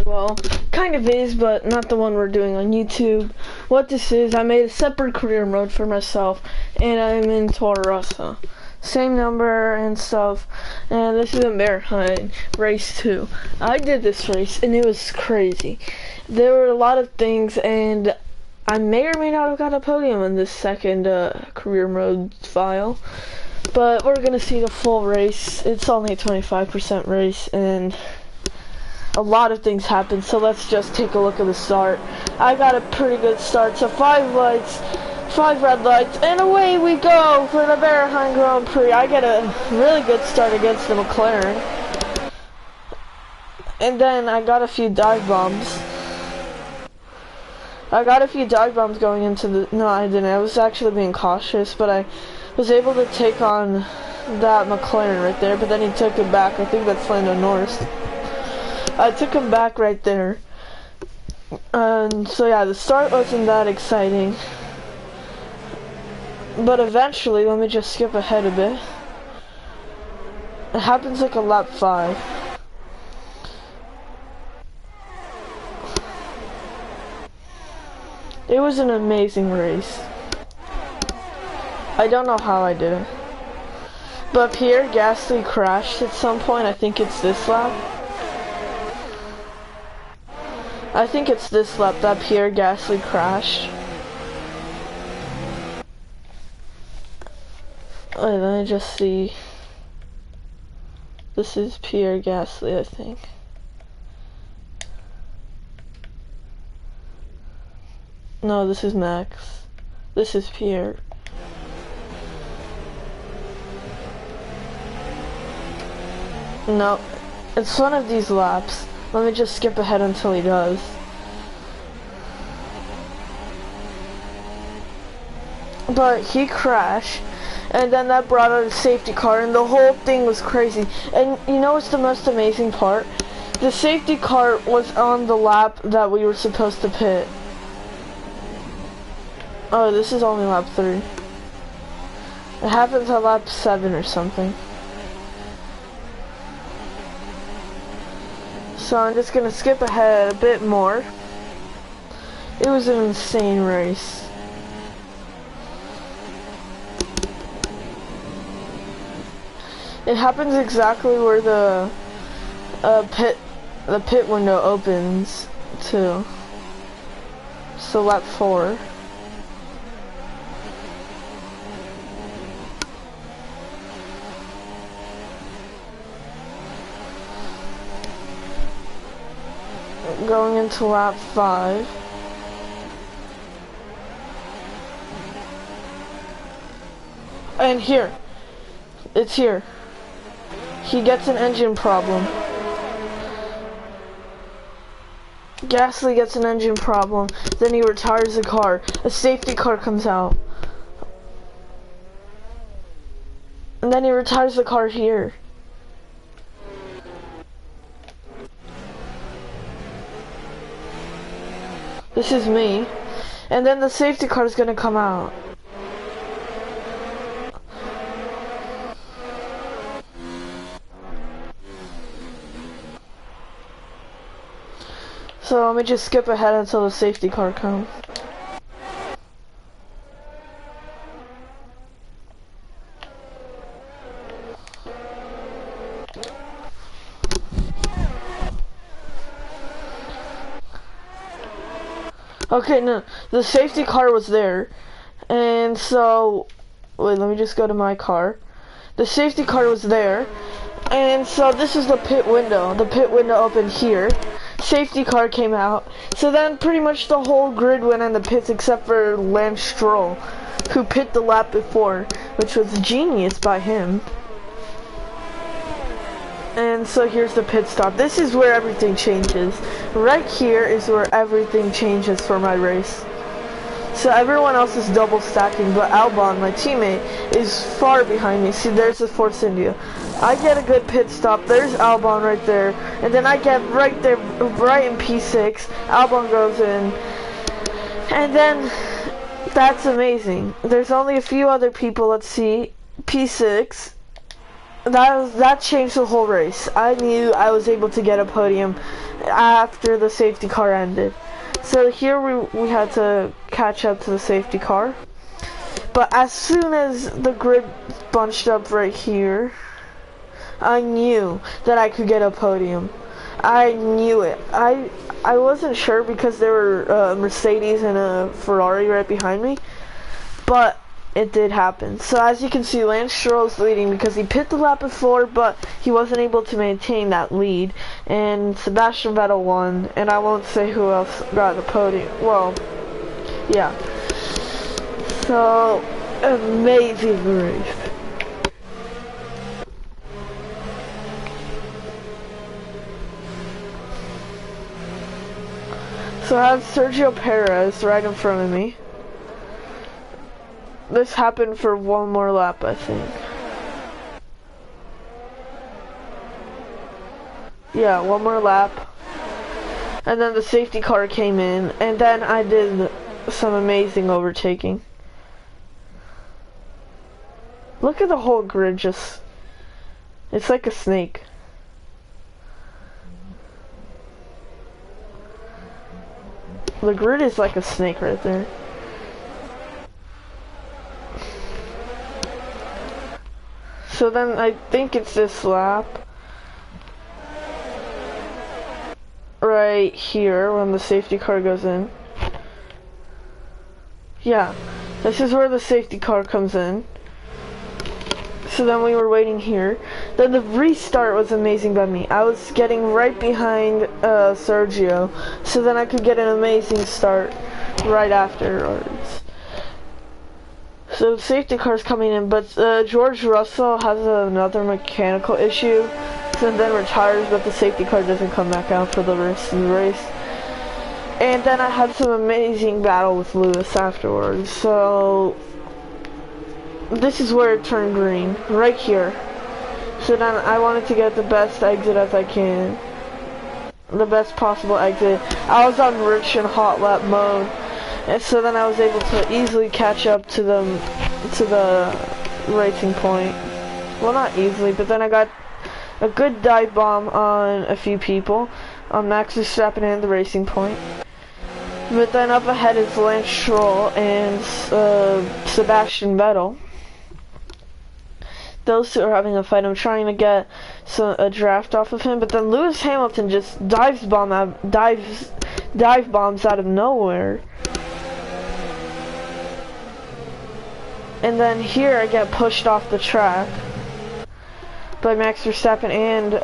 Well, kind of is, but not the one we're doing on YouTube. What this is, I made a separate career mode for myself, and I'm in Toro Rosso. Same number and stuff, and this is a marathon race 2. I did this race, and it was crazy. There were a lot of things, and I may or may not have got a podium in this second career mode file. But we're gonna see the full race. It's only a 25% race, and a lot of things happen, so let's just take a look at the start. I got a pretty good start, so 5 lights, 5 red lights, and away we go for the Bahrain Grand Prix. I get a really good start against the McLaren. And then I got a few dive bombs. Going into the... No, I didn't. I was actually being cautious, but I was able to take on that McLaren right there, but then he took it back. I think that's Lando Norris. I took him back right there. And so yeah, the start wasn't that exciting. But eventually, let me just skip ahead a bit. It happens like a lap 5. It was an amazing race. I don't know how I did it. But Pierre Gasly crashed at some point. I think it's this lap. That Pierre Gasly crashed. Wait, let me just see. This is Pierre Gasly, I think. No, this is Max. This is Pierre. No, it's one of these laps. Let me just skip ahead until he does. But he crashed, and then that brought out a safety car, and the whole thing was crazy. And you know what's the most amazing part? The safety car was on the lap that we were supposed to pit. Oh, this is only lap 3. It happens at lap 7 or something. So I'm just gonna skip ahead a bit more. It was an insane race. It happens exactly where the pit window opens too. So lap 4. Going into lap 5. And here. It's here. He gets an engine problem. Gasly gets an engine problem. Then he retires the car. A safety car comes out. And then he retires the car here. This is me. And then the safety car is gonna come out. So let me just skip ahead until the safety car comes. Okay, no, the safety car was there, and so, wait, let me just go to my car. The safety car was there, and so this is the pit window. The pit window opened here. Safety car came out. So then pretty much the whole grid went in the pits except for Lance Stroll, who pit the lap before, which was genius by him. And so here's the pit stop. This is where everything changes. Right here is where everything changes for my race. So everyone else is double stacking, but Albon, my teammate, is far behind me. See, there's the Force India. I get a good pit stop. There's Albon right there. And then I get right there, right in P6. Albon goes in. And then, that's amazing. There's only a few other people, let's see. P6. That changed the whole race. I knew I was able to get a podium after the safety car ended. So here we had to catch up to the safety car. But as soon as the grid bunched up right here, I knew that I could get a podium. I knew it. I wasn't sure because there were a Mercedes and a Ferrari right behind me, but it did happen. So as you can see, Lance Stroll's leading because he pit the lap before, but he wasn't able to maintain that lead. And Sebastian Vettel won, and I won't say who else got the podium. Well, yeah. So, amazing race. So I have Sergio Perez right in front of me. This happened for one more lap, I think. Yeah, one more lap. And then the safety car came in, and then I did some amazing overtaking. Look at the whole grid just... It's like a snake. The grid is like a snake right there. So then I think it's this lap. Right here when the safety car goes in. Yeah, this is where the safety car comes in. So then we were waiting here. Then the restart was amazing by me. I was getting right behind Sergio, so then I could get an amazing start right afterwards. So the safety car's coming in, but George Russell has another mechanical issue, so then retires, but the safety car doesn't come back out for the rest of the race. And then I had some amazing battle with Lewis afterwards, so this is where it turned green, right here. So then I wanted to get the best exit as I can. The best possible exit. I was on rich and hot lap mode. And so then I was able to easily catch up to the racing point. Well, not easily, but then I got a good dive bomb on a few people. On Max Verstappen and the racing point. But then up ahead is Lance Stroll and Sebastian Vettel. Those two are having a fight. I'm trying to get a draft off of him, but then Lewis Hamilton just dive bombs out of nowhere. And then here I get pushed off the track by Max Verstappen and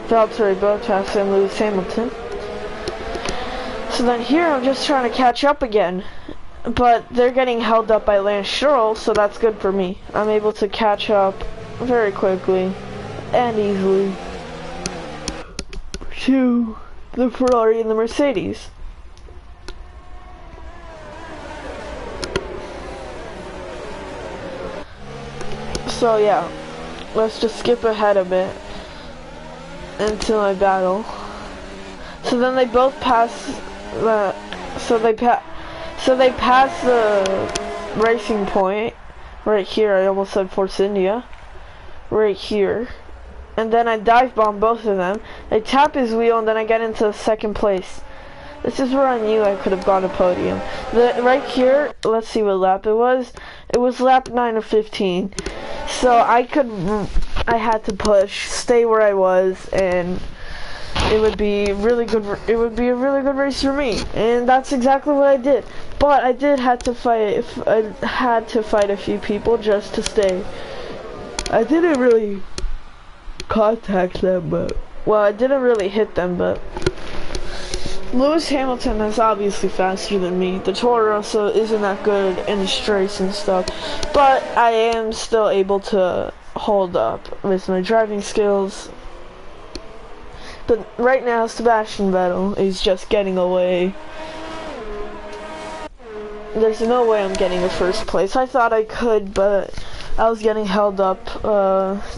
Valtteri Bottas and Lewis Hamilton. So then here I'm just trying to catch up again. But they're getting held up by Lance Stroll, so that's good for me. I'm able to catch up very quickly and easily to the Ferrari and the Mercedes. So yeah, let's just skip ahead a bit into my battle. So then they both pass the, so they pass the racing point right here. I almost said Force India. Right here. And then I dive bomb both of them. I tap his wheel and then I get into second place. This is where I knew I could have got a podium. Right here, let's see what lap it was. It was lap 9 of 15. So I had to push, stay where I was, and it would be really good. It would be a really good race for me, and that's exactly what I did. But I had to fight a few people just to stay. I didn't really contact them, but well, I didn't really hit them, but Lewis Hamilton is obviously faster than me. The Toro Rosso isn't that good in the straights and stuff, but I am still able to hold up with my driving skills. But right now, Sebastian Vettel is just getting away. There's no way I'm getting a first place. I thought I could, but I was getting held up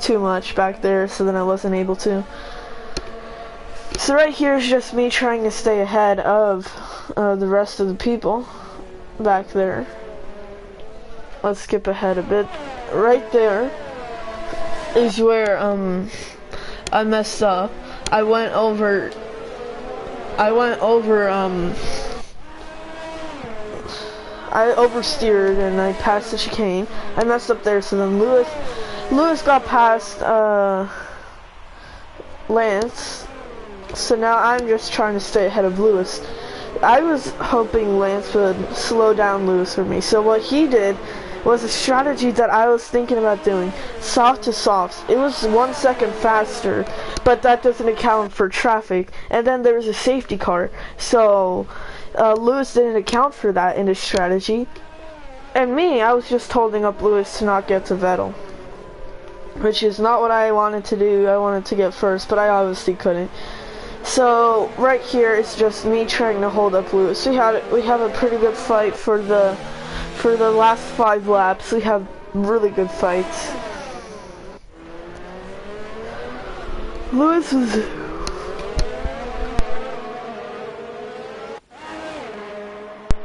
too much back there, so then I wasn't able to. So right here is just me trying to stay ahead of the rest of the people back there. Let's skip ahead a bit. Right there is where I messed up. I went over, I oversteered and I passed the chicane. I messed up there, so then Lewis got past Lance. So now I'm just trying to stay ahead of Lewis. I was hoping Lance would slow down Lewis for me. So what he did was a strategy that I was thinking about doing. Soft to softs. It was 1 second faster, but that doesn't account for traffic. And then there was a safety car. So Lewis didn't account for that in his strategy. And me, I was just holding up Lewis to not get to Vettel, which is not what I wanted to do. I wanted to get first, but I obviously couldn't. So right here it's just me trying to hold up Lewis. We have a pretty good fight for the last 5 laps. We have really good fights. Lewis was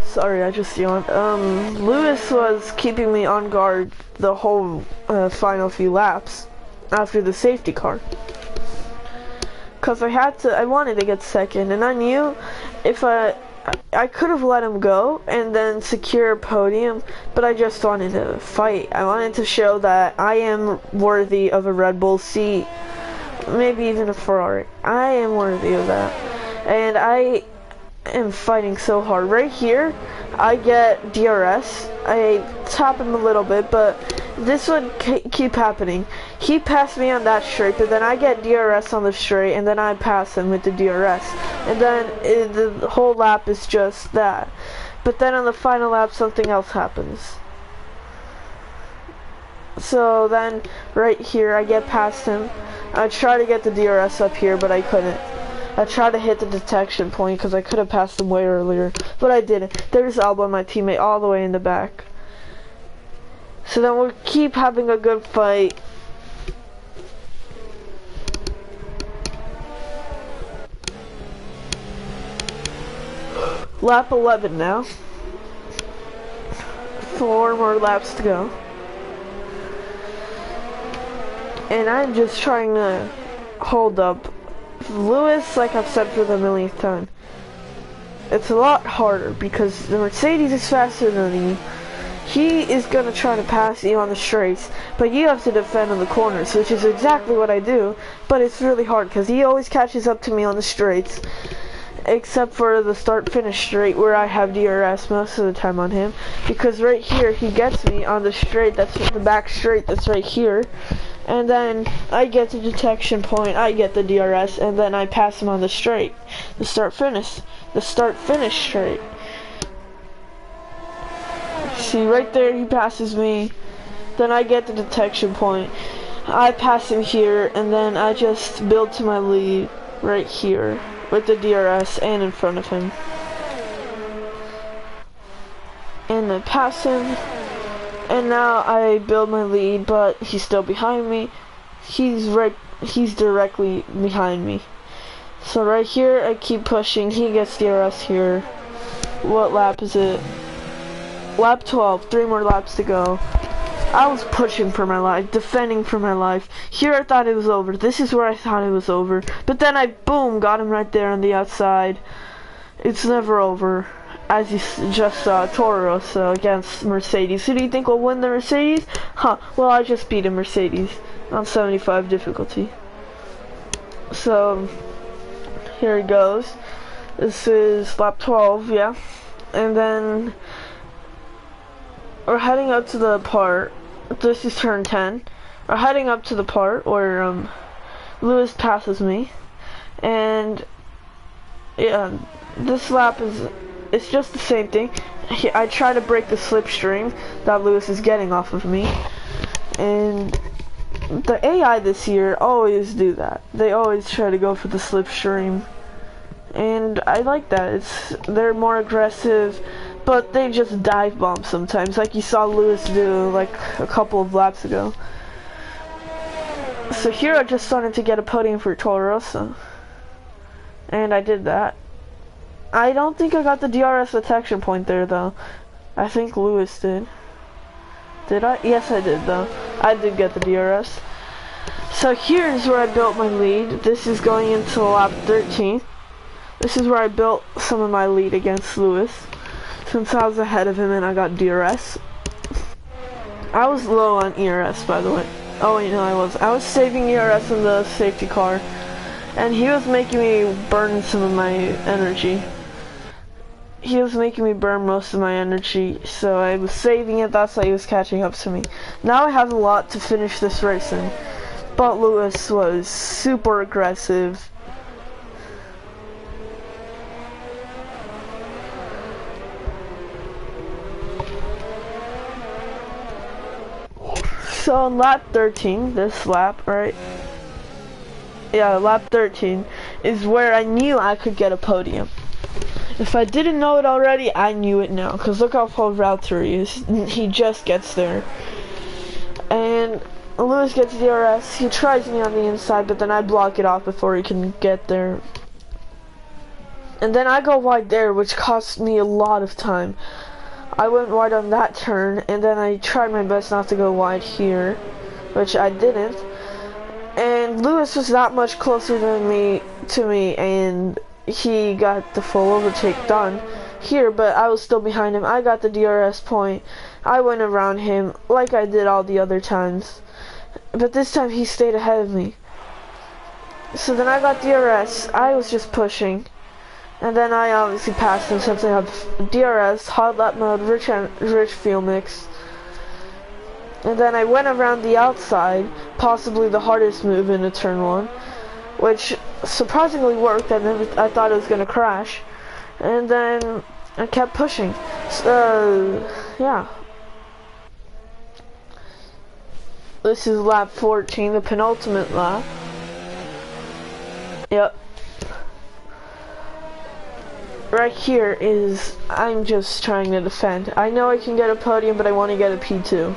sorry, I just yawned. Lewis was keeping me on guard the whole final few laps after the safety car. Cause I wanted to get second, and I knew if I could have let him go and then secure a podium, but I just wanted to fight. I wanted to show that I am worthy of a Red Bull seat, maybe even a Ferrari. I am worthy of that, and I am fighting so hard. Right here, I get DRS. I tap him a little bit, but this would keep happening. He passed me on that straight, but then I get DRS on the straight, and then I pass him with the DRS. And then the whole lap is just that. But then on the final lap, something else happens. So then, right here, I get past him. I try to get the DRS up here, but I couldn't. I tried to hit the detection point because I could have passed him way earlier, but I didn't. There's Alba, my teammate, all the way in the back. So then we'll keep having a good fight. Lap 11 now. 4 more laps to go. And I'm just trying to hold up Lewis, like I've said for the millionth time. It's a lot harder because the Mercedes is faster than you. He is going to try to pass you on the straights, but you have to defend on the corners, which is exactly what I do, but it's really hard because he always catches up to me on the straights, except for the start-finish straight where I have DRS most of the time on him, because right here he gets me on the straight, that's the back straight that's right here, and then I get the detection point, I get the DRS, and then I pass him on the straight, the start-finish straight. See, right there he passes me, then I get the detection point, I pass him here, and then I just build to my lead right here with the DRS and in front of him. And I pass him, and now I build my lead, but he's still behind me. He's directly behind me. So right here I keep pushing, he gets DRS here. What lap is it? Lap 12, 3 more laps to go. I was pushing for my life, defending for my life. Here I thought it was over. This is where I thought it was over. But then I, boom, got him right there on the outside. It's never over. As you just saw, Toro Rosso against Mercedes. Who do you think will win the Mercedes? Huh, well I just beat a Mercedes on 75 difficulty. So, here it goes. This is lap 12, yeah. And then we're heading up to the part, this is turn 10, we're heading up to the part where Lewis passes me, and yeah, this lap it's just the same thing. I try to break the slipstream that Lewis is getting off of me, and the AI this year always do that. They always try to go for the slipstream, and I like that. They're more aggressive, but they just dive bomb sometimes, like you saw Lewis do like a couple of laps ago. So here I just wanted to get a podium for Toro Rosso, and I did that. I don't think I got the DRS detection point there though. I think Lewis did. Did I? Yes I did though. I did get the DRS. So here's where I built my lead. This is going into lap 13. This is where I built some of my lead against Lewis, since I was ahead of him and I got DRS. I was low on ERS, by the way. Oh wait, no, I was. I was saving ERS in the safety car, and he was making me burn some of my energy. He was making me burn most of my energy, so I was saving it. That's why he was catching up to me. Now I have a lot to finish this race in, but Lewis was super aggressive. So on lap 13, this lap, right? Yeah, lap 13 is where I knew I could get a podium. If I didn't know it already, I knew it now. Because look how far Valtteri is. He just gets there. And Lewis gets DRS. He tries me on the inside, but then I block it off before he can get there. And then I go wide there, which cost me a lot of time. I went wide on that turn, and then I tried my best not to go wide here, which I didn't. And Lewis was that much closer than to me, and he got the full overtake done here, but I was still behind him. I got the DRS point. I went around him like I did all the other times, but this time he stayed ahead of me. So then I got DRS. I was just pushing. And then I obviously passed him since I have DRS, hot lap mode, rich fuel mix. And then I went around the outside, possibly the hardest move in a turn 1, which surprisingly worked. I thought it was gonna crash. And then I kept pushing. So, yeah. This is lap 14, the penultimate lap. Yep. Right here is, I'm just trying to defend. I know I can get a podium, but I want to get a P2.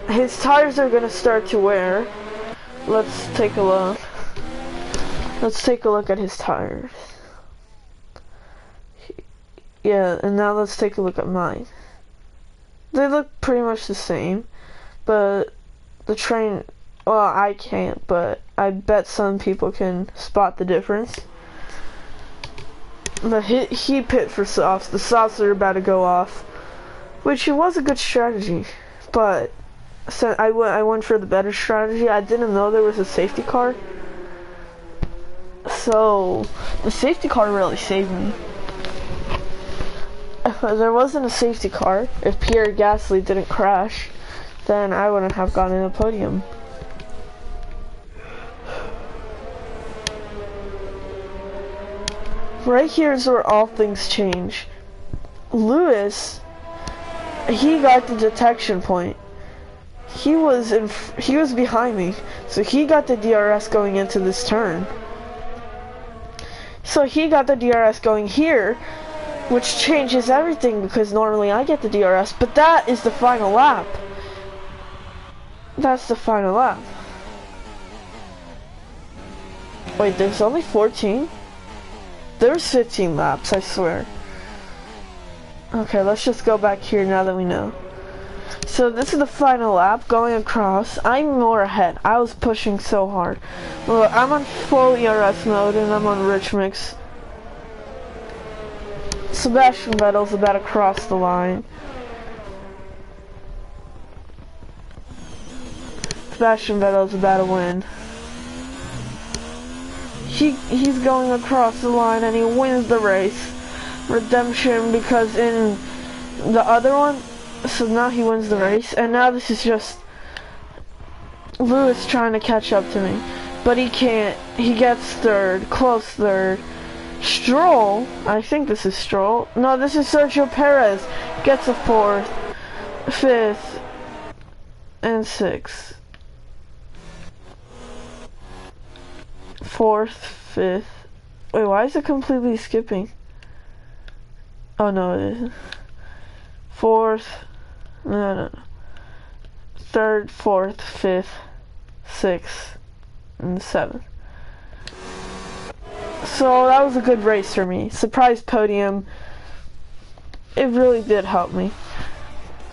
His tires are going to start to wear. Let's take a look. Let's take a look at his tires. Yeah, and now let's take a look at mine. They look pretty much the same, but the train, well, I can't, but I bet some people can spot the difference. But he pit for softs. The softs are about to go off, which it was a good strategy. But so I went for the better strategy. I didn't know there was a safety car, so the safety car really saved me. If there wasn't a safety car, if Pierre Gasly didn't crash, then I wouldn't have gotten a podium. Right here is where all things change. Lewis, he got the detection point. He was behind me, so he got the DRS going into this turn. So he got the DRS going here, which changes everything because normally I get the DRS, but that is the final lap. That's the final lap. Wait, there's only 14? There's 15 laps, I swear. Okay, let's just go back here now that we know. So this is the final lap, going across. I'm more ahead. I was pushing so hard. Well, I'm on full ERS mode and I'm on rich mix. Sebastian Vettel's about to cross the line. Sebastian Vettel's about to win. He's going across the line and he wins the race. Redemption, because in the other one, so now he wins the race, and now this is just Lewis trying to catch up to me, but he can't. He gets third, close third. Stroll, I think this is Stroll. No, this is Sergio Perez. Gets a fourth, fifth, and sixth. Fourth, fifth. Wait, why is it completely skipping? Oh no, it isn't. Fourth, no. Third, fourth, fifth, sixth, and seventh. So that was a good race for me. Surprise podium. It really did help me.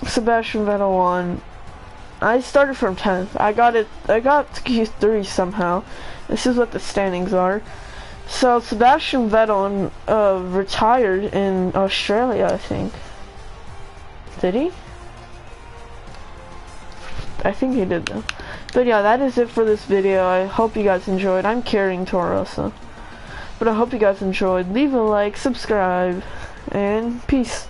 Sebastian Vettel won. I started from 10th. I got to Q3 somehow. This is what the standings are. So Sebastian Vettel retired in Australia, I think. Did he? I think he did though. But yeah, that is it for this video. I hope you guys enjoyed. I'm carrying Toro Rosso. But I hope you guys enjoyed. Leave a like, subscribe, and peace.